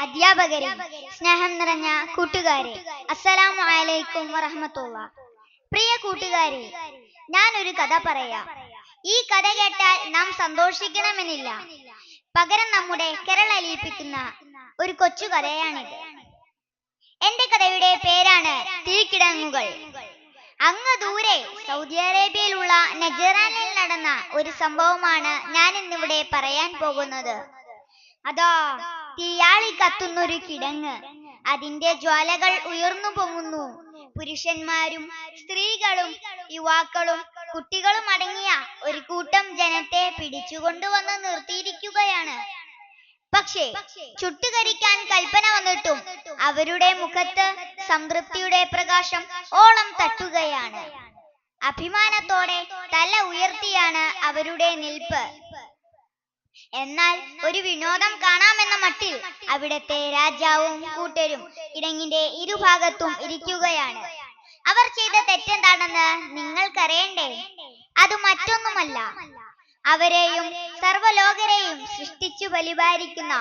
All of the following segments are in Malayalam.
അധ്യാപകരെ, സ്നേഹം നിറഞ്ഞ കൂട്ടുകാരെ, അസ്സലാമു അലൈക്കും വറഹ്മത്തുള്ളാഹി. പ്രിയ കൂട്ടുകാരെ, ഞാൻ ഒരു കഥ പറയാം. ഈ കഥ കേട്ടാൽ നാം സന്തോഷിക്കണമെന്നില്ല. പകരം നമ്മുടെ കരളലിയിപ്പിക്കുന്ന ഒരു കൊച്ചു കഥയാണിത്. എന്റെ കഥയുടെ പേരാണ് തീക്കിടങ്ങുകൾ. അങ്ങ് ദൂരെ സൗദി അറേബ്യയിലുള്ള നജറാനിൽ നടന്ന ഒരു സംഭവമാണ് ഞാൻ ഇന്നിവിടെ പറയാൻ പോകുന്നത്. അതാ തീയാളി കത്തുന്നൊരു കിടങ്ങ്. അതിന്റെ ജ്വാലകൾ ഉയർന്നു പൊങ്ങുന്നു. പുരുഷന്മാരും സ്ത്രീകളും യുവാക്കളും കുട്ടികളും അടങ്ങിയ ഒരു കൂട്ടം ജനത്തെ പിടിച്ചുകൊണ്ടുവന്ന് നിർത്തിയിരിക്കുകയാണ്. പക്ഷേ ചുട്ടുകരിക്കാൻ കൽപ്പന വന്നിട്ടും അവരുടെ മുഖത്ത് സംതൃപ്തിയുടെ പ്രകാശം ഓളം തട്ടുകയാണ്. അഭിമാനത്തോടെ തല ഉയർത്തിയാണ് അവരുടെ നിൽപ്പ്. എന്നാൽ ഒരു വിനോദം കാണാമെന്ന മട്ടിൽ അവിടത്തെ രാജാവും കൂട്ടരും കിടങ്ങിന്റെ ഇരുഭാഗത്തും ഇരിക്കുകയാണ്. അവർ ചെയ്ത തെറ്റെന്താണെന്ന് നിങ്ങൾക്കറിയണ്ടേ? അത് മറ്റൊന്നുമല്ല, അവരെയും സർവ്വലോകരെയും സൃഷ്ടിച്ചു പരിപാലിക്കുന്ന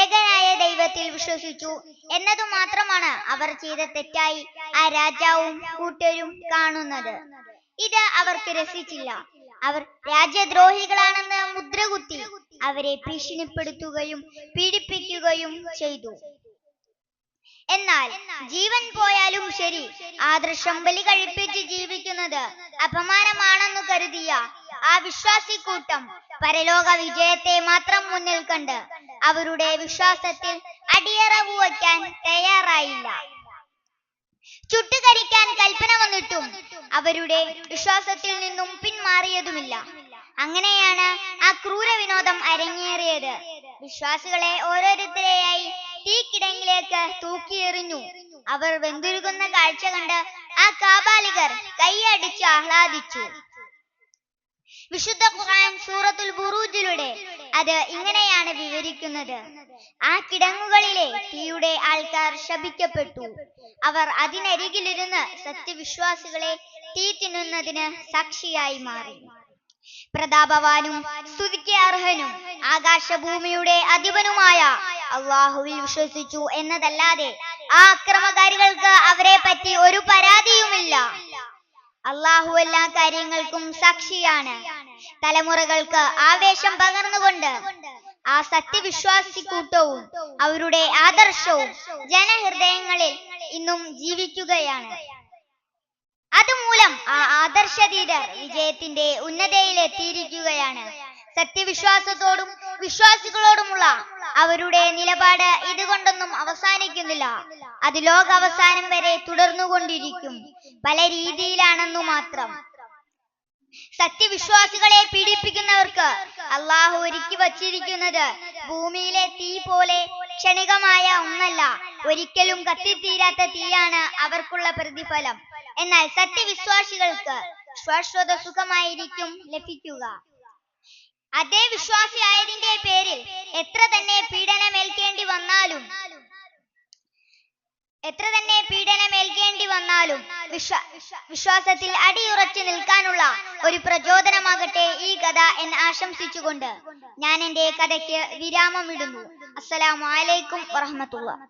ഏകനായ ദൈവത്തിൽ വിശ്വസിച്ചു എന്നതു മാത്രമാണ് അവർ ചെയ്ത തെറ്റായി ആ രാജാവും കൂട്ടരും കാണുന്നത്. ഇത് അവർക്ക് രസിച്ചില്ല. അവർ രാജ്യദ്രോഹികളാണെന്ന് മുദ്രകുത്തി അവരെ ഭീഷണിപ്പെടുത്തുകയും പീഡിപ്പിക്കുകയും ചെയ്തു. എന്നാൽ ജീവൻ പോയാലും ശരി, ആദർശം ബലി കഴിപ്പിച്ച് ജീവിക്കുന്നത് അപമാനമാണെന്നു കരുതിയ ആ വിശ്വാസി കൂട്ടം പരലോക വിജയത്തെ മാത്രം മുന്നിൽ കണ്ട് അവരുടെ വിശ്വാസത്തിൽ അടിയറവ് വയ്ക്കാൻ തയ്യാറായില്ല. ചുട്ടുകരിക്കാൻ കൽപ്പന വന്നിട്ടും അവരുടെ വിശ്വാസത്തിൽ നിന്നും പിന്മാറിയതുമില്ല. അങ്ങനെയാണ് ആ ക്രൂര വിനോദം അരങ്ങേറിയത്. വിശ്വാസികളെ ഓരോരുത്തരെയായി തീക്കിടങ്ങിലേക്ക് തൂക്കിയെറിഞ്ഞു. അവർ വെന്തുരുകുന്ന കാഴ്ച കണ്ട് ആ കാബാലികർ കൈയടിച്ച് ആഹ്ലാദിച്ചു. വിശുദ്ധ ഖുർആൻ സൂറത്തുൽ ബുറൂജിലൂടെ അത് ഇങ്ങനെയാണ് വിവരിക്കുന്നത്: ആ കിടങ്ങുകളിലെ തീയുടെ ആൾക്കാർ ശപിക്കപ്പെട്ടു. അവർ അതിനരികിലിരുന്ന് സത്യവിശ്വാസികളെ തീ തിന്നുന്നതിന് സാക്ഷിയായി മാറി. പ്രതാപവാനും സ്തുതിക്ക് അർഹനും ആകാശഭൂമിയുടെ അധിപനുമായ അള്ളാഹുവിൽ വിശ്വസിച്ചു എന്നതല്ലാതെ ആ അക്രമകാരികൾക്ക് അവരെ പറ്റി ഒരു പരാതിയുമില്ല. അള്ളാഹു എല്ലാ കാര്യങ്ങൾക്കും സാക്ഷിയാണ്. തലമുറകൾക്ക് ആവേശം പകർന്നുകൊണ്ട് ആ സത്യവിശ്വാസി കൂട്ടവും അവരുടെ ആദർശവും ജനഹൃദയങ്ങളിൽ ഇന്നും ജീവിക്കുകയാണ്. അതുമൂലം ആ ആദർശധീരർ വിജയത്തിന്റെ ഉന്നതയിലെത്തിയിരിക്കുകയാണ്. സത്യവിശ്വാസത്തോടും വിശ്വാസികളോടുമുള്ള അവരുടെ നിലപാട് ഇതുകൊണ്ടൊന്നും അവസാനിക്കുന്നില്ല. അത് ലോകാവസാനം വരെ തുടർന്നുകൊണ്ടിരിക്കും. പല രീതിയിലാണെന്നു മാത്രം. സത്യവിശ്വാസികളെ പീഡിപ്പിക്കുന്നവർക്ക് അള്ളാഹു ഒരുക്കി വച്ചിരിക്കുന്നത് ഭൂമിയിലെ തീ പോലെ ക്ഷണികമായ ഒന്നല്ല, ഒരിക്കലും കത്തിത്തീരാത്ത തീയാണ് അവർക്കുള്ള പ്രതിഫലം. എന്നാൽ സത്യവിശ്വാസികൾക്ക് ശാശ്വത സുഖമായിരിക്കും ലഭിക്കുക. അതേ വിശ്വാസിയായതിന്റെ പേരിൽ എത്ര തന്നെ പീഡനമേൽക്കേണ്ടി വന്നാലും വിശ്വാസത്തിൽ അടിയുറച്ചു നിൽക്കാനുള്ള ഒരു പ്രചോദനമാകട്ടെ ഈ കഥ എന്ന് ആശംസിച്ചുകൊണ്ട് ഞാൻ എന്റെ കഥയ്ക്ക് വിരാമം ഇടുന്നു. അസ്സലാമു അലൈക്കും വറഹ്മത്തുള്ളാഹി.